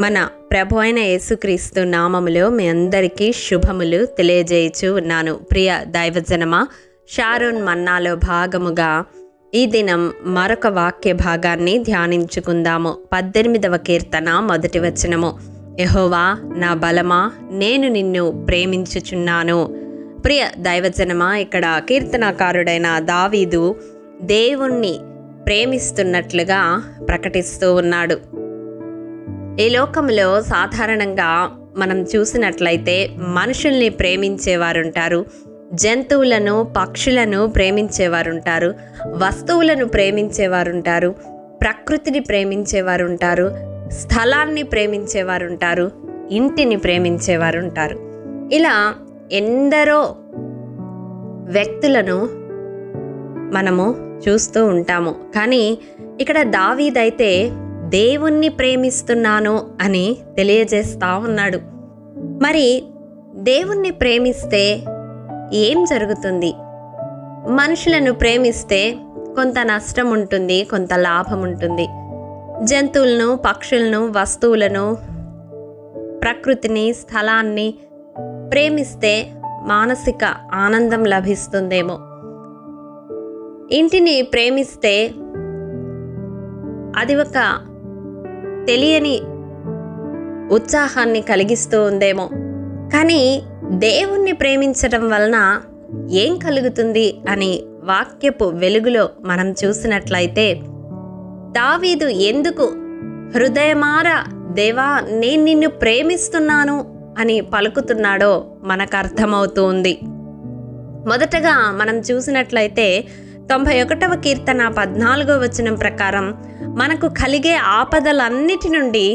మన ప్రభు అయిన యేసుక్రీస్తు నామములో మీ అందరికీ శుభములు తెలియజేయచ్చు ఉన్నాను. ప్రియ దైవజనమా, షారోన్ మన్నాలో భాగముగా ఈ దినం మరొక వాక్య భాగాన్ని ధ్యానించుకుందాము. 18వ కీర్తన 1వ వచనము. యెహోవా నా బలమా, నేను నిన్ను ప్రేమించుచున్నాను. ప్రియ దైవజనమా, ఇక్కడ కీర్తనాకారుడైన దావీదు దేవుణ్ణి ప్రేమిస్తున్నట్లుగా ప్రకటిస్తూ ఉన్నాడు. ఈ లోకంలో సాధారణంగా మనం చూసినట్లయితే మనుషుల్ని ప్రేమించేవారుంటారు, జంతువులను పక్షులను ప్రేమించేవారుంటారు, వస్తువులను ప్రేమించేవారుంటారు, ప్రకృతిని ప్రేమించేవారుంటారు, స్థలాన్ని ప్రేమించేవారుంటారు, ఇంటిని ప్రేమించేవారుంటారు. ఇలా ఎందరో వ్యక్తులను మనము చూస్తూ ఉంటాము. కానీ ఇక్కడ దావీదైతే దేవుణ్ణి ప్రేమిస్తున్నాను అని తెలియజేస్తా ఉన్నాడు. మరి దేవుణ్ణి ప్రేమిస్తే ఏం జరుగుతుంది? మనుషులను ప్రేమిస్తే కొంత నష్టం ఉంటుంది, కొంత లాభం ఉంటుంది. జంతువులను, పక్షులను, వస్తువులను, ప్రకృతిని, స్థలాన్ని ప్రేమిస్తే మానసిక ఆనందం లభిస్తుందేమో. ఇంటిని ప్రేమిస్తే అది ఒక తెలియని ఉత్సాహాన్ని కలిగిస్తూ ఉందేమో. కానీ దేవుణ్ణి ప్రేమించడం వలన ఏం కలుగుతుంది అని వాక్యపు వెలుగులో మనం చూసినట్లయితే, దావీదు ఎందుకు హృదయమారా దేవా నేను నిన్ను ప్రేమిస్తున్నాను అని పలుకుతున్నాడో మనకు అర్థమవుతూ ఉంది. మొదటగా మనం చూసినట్లయితే 91వ కీర్తన 14వ వచనం ప్రకారం మనకు కలిగే ఆపదలన్నిటి నుండి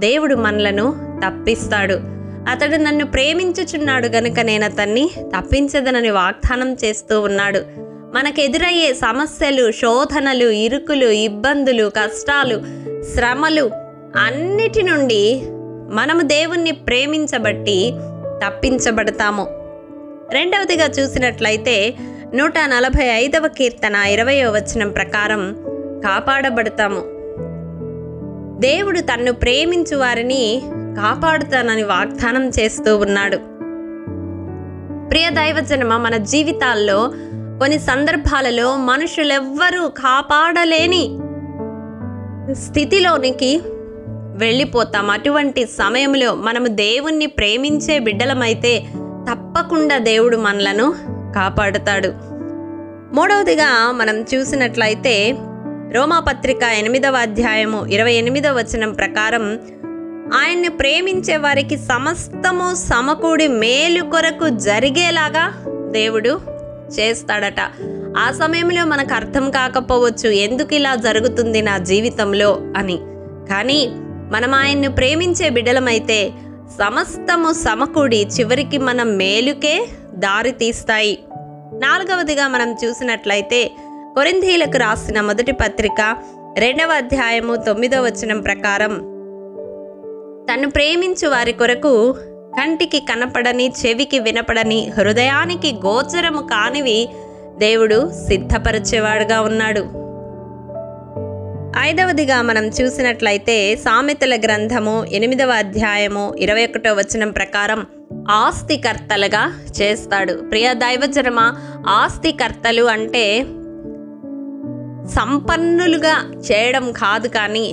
దేవుడు మనలను తప్పిస్తాడు. అతడు నన్ను ప్రేమించుచున్నాడు గనుక నేను అతన్ని తప్పించదనని వాగ్దానం చేస్తూ ఉన్నాడు. మనకు ఎదురయ్యే సమస్యలు, శోధనలు, ఇరుకులు, ఇబ్బందులు, కష్టాలు, శ్రమలు అన్నిటి నుండి మనము దేవుణ్ణి ప్రేమించబట్టి తప్పించబడతాము. రెండవదిగా చూసినట్లయితే 145వ కీర్తన 20వ వచనం ప్రకారం కాపాడబడతాము. దేవుడు తన్ను ప్రేమించు వారిని కాపాడుతానని వాగ్దానం చేస్తూ ఉన్నాడు. ప్రియ దైవజనమ, మన జీవితాల్లో కొన్ని సందర్భాలలో మనుషులెవ్వరూ కాపాడలేని స్థితిలోనికి వెళ్ళిపోతాం. అటువంటి సమయంలో మనము దేవుణ్ణి ప్రేమించే బిడ్డలమైతే తప్పకుండా దేవుడు మనలను కాపాడుతాడు. మూడవదిగా మనం చూసినట్లయితే రోమాపత్రిక 8వ అధ్యాయము 28వ వచనం ప్రకారం ఆయన్ని ప్రేమించే వారికి సమస్తము సమకూడి మేలు కొరకు జరిగేలాగా దేవుడు చేస్తాడట. ఆ సమయంలో మనకు అర్థం కాకపోవచ్చు, ఎందుకు ఇలా జరుగుతుంది నా జీవితంలో అని. కానీ మనం ఆయన్ను ప్రేమించే బిడ్డలమైతే సమస్తము సమకూడి చివరికి మనం మేలుకే దారి తీస్తాయి. నాలుగవదిగా మనం చూసినట్లయితే కొరింథీయులకు రాసిన మొదటి పత్రిక 2వ అధ్యాయము 9వ వచనం ప్రకారం తను ప్రేమించు వారి కొరకు కంటికి కనపడని, చెవికి వినపడని, హృదయానికి గోచరము కానివి దేవుడు సిద్ధపరిచేవాడుగా ఉన్నాడు. ఐదవదిగా మనం చూసినట్లయితే సామెతల గ్రంథము 8వ అధ్యాయము 21వ వచనం ప్రకారం ఆస్తికర్తలుగా చేస్తాడు. ప్రియ దైవజనమ, ఆస్తికర్తలు అంటే సంపన్నులుగా చేయడం కాదు, కానీ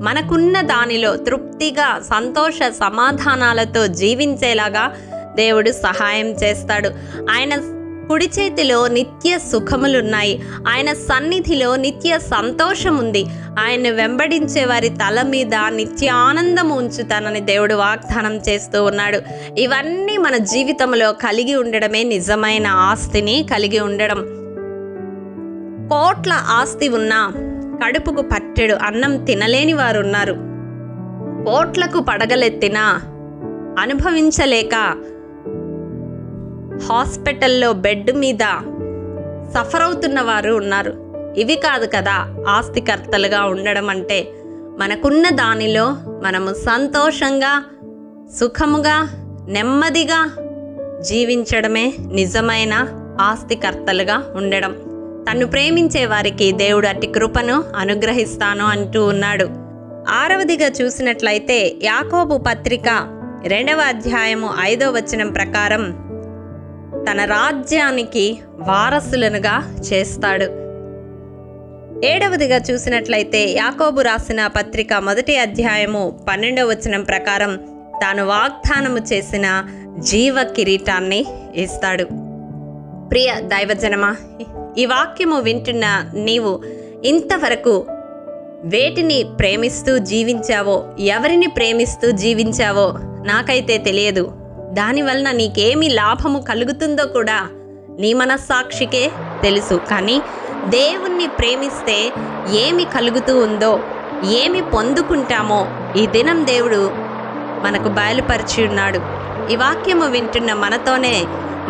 మనకున్న దానిలో తృప్తిగా, సంతోష సమాధానాలతో జీవించేలాగా దేవుడు సహాయం చేస్తాడు. ఆయన కుడి చేతిలో నిత్య సుఖములున్నాయి, ఆయన సన్నిధిలో నిత్య సంతోషం ఉంది, ఆయన వెంబడించే వారి తల మీద నిత్య ఆనందము ఉంచుతానని దేవుడు వాగ్దానం చేస్తూ ఉన్నాడు. ఇవన్నీ మన జీవితంలో కలిగి ఉండడమే నిజమైన ఆస్తిని కలిగి ఉండడం. కోట్ల ఆస్తి ఉన్నా కడుపుకు పట్టెడు అన్నం తినలేని వారు ఉన్నారు. కోట్లకు పడగలెత్తినా అనుభవించలేక హాస్పిటల్లో బెడ్ మీద సఫర్ అవుతున్న వారు ఉన్నారు. ఇవి కాదు కదా ఆస్తికర్తలుగా ఉండడం అంటే. మనకున్న దానిలో మనము సంతోషంగా, సుఖముగా, నెమ్మదిగా జీవించడమే నిజమైన ఆస్తికర్తలుగా ఉండడం. తన్ను ప్రేమించే వారికి దేవుడు అట్టి కృపను అనుగ్రహిస్తాను అంటూ ఉన్నాడు. ఆరవదిగా చూసినట్లయితే యాకోబు పత్రిక 2వ అధ్యాయము 5వ వచనం ప్రకారం తన రాజ్యానికి వారసులనుగా చేస్తాడు. 7వదిగా చూసినట్లయితే యాకోబు రాసిన పత్రిక 1వ అధ్యాయము 12వ వచనం ప్రకారం తాను వాగ్దానము చేసిన జీవ కిరీటాన్ని ఇస్తాడు. ప్రియ దైవజనమా, ఈ వాక్యము వింటున్న నీవు ఇంతవరకు వేటిని ప్రేమిస్తూ జీవించావో, ఎవరిని ప్రేమిస్తూ జీవించావో నాకైతే తెలియదు. దానివలన నీకేమి లాభము కలుగుతుందో కూడా నీ మనస్సాక్షికే తెలుసు. కానీ దేవుణ్ణి ప్రేమిస్తే ఏమి కలుగుతూ ఉందో, ఏమి పొందుకుంటామో ఈ దినం దేవుడు మనకు బయలుపరిచి ఉన్నాడు. ఈ వాక్యము వింటున్న మనతోనే,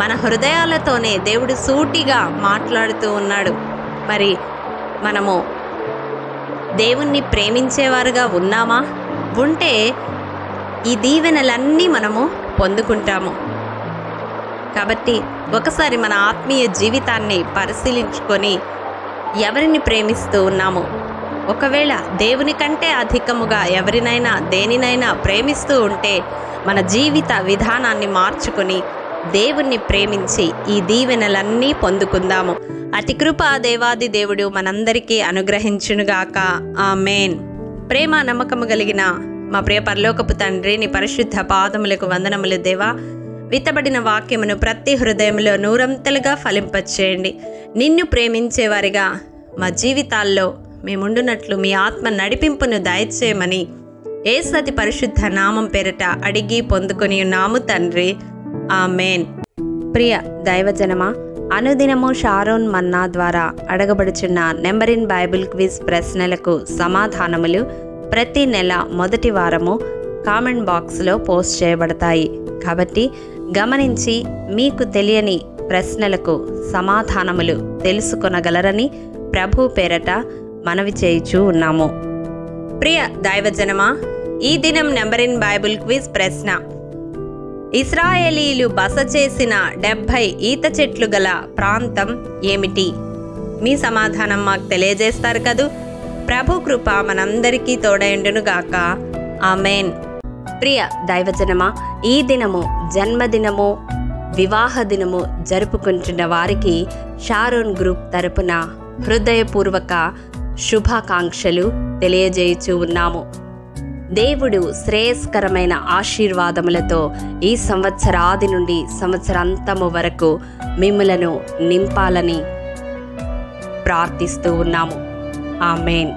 మన హృదయాలతోనే దేవుడు సూటిగా మాట్లాడుతూ ఉన్నాడు. మరి మనము దేవుణ్ణి ప్రేమించేవారుగా ఉన్నామా? ఉంటే ఈ దీవెనలన్నీ మనము పొందుకుంటాము. కాబట్టి ఒకసారి మన ఆత్మీయ జీవితాన్ని పరిశీలించుకొని ఎవరిని ప్రేమిస్తూ ఉన్నాము? ఒకవేళ దేవుని కంటే అధికముగా ఎవరినైనా దేనినైనా ప్రేమిస్తూ ఉంటే మన జీవిత విధానాన్ని మార్చుకొని దేవుణ్ణి ప్రేమించి ఈ దీవెనలన్నీ పొందుకుందాము. అతి కృప దేవాది దేవుడు మనందరికీ అనుగ్రహించునుగాక. ఆమేన్. ప్రేమ నమ్మకము కలిగిన మా ప్రియ పరలోకపు తండ్రి, నీ పరిశుద్ధ పాదములకు వందనములు దేవా. విత్తబడిన వాక్యమును ప్రతి హృదయంలో నూరంతలుగా ఫలింపచేయండి. నిన్ను ప్రేమించేవారిగా మా జీవితాల్లో మేముండునట్లు మీ ఆత్మ నడిపింపును దయచేయమని యేసు అతి పరిశుద్ధ నామం పేరట అడిగి పొందుకొని ఉన్నాము తండ్రి. ఆమేన్. ప్రియ దైవజనమా, అనుదినము షారోన్ మన్నా ద్వారా అడగబడుచున్న నెంబర్ ఇన్ బైబిల్ క్విజ్ ప్రశ్నలకు సమాధానములు ప్రతి నెల మొదటి వారము కామెంట్ బాక్స్లో పోస్ట్ చేయబడతాయి. కాబట్టి గమనించి మీకు తెలియని ప్రశ్నలకు సమాధానములు తెలుసుకొనగలరని ప్రభు పేరట మనవి చేయుచూ ఉన్నాము. ప్రియ దైవజనమా, ఈ దినం నెంబర్ ఇన్ బైబిల్ క్విజ్ ప్రశ్న: ఇశ్రాయేలీలు బస చేసిన 70 ఈత చెట్లు గల ప్రాంతం ఏమిటి? మీ సమాధానం మాకు తెలియజేస్తారు కదూ. ప్రభు కృప మనందరికీ తోడైండునుగాక. ఆమేన్. ప్రియ దైవజనమా, ఈ దినము జన్మదినము, వివాహ దినము జరుపుకుంటున్న వారికి షారోన్ గ్రూప్ తరపున హృదయపూర్వక శుభాకాంక్షలు తెలియజేయుచూ ఉన్నాము. దేవుడు శ్రేయస్కరమైన ఆశీర్వాదములతో ఈ సంవత్సరాది నుండి సంవత్సరాంతము వరకు మిమ్ములను నింపాలని ప్రార్థిస్తూ ఉన్నాము. ఆమేన్.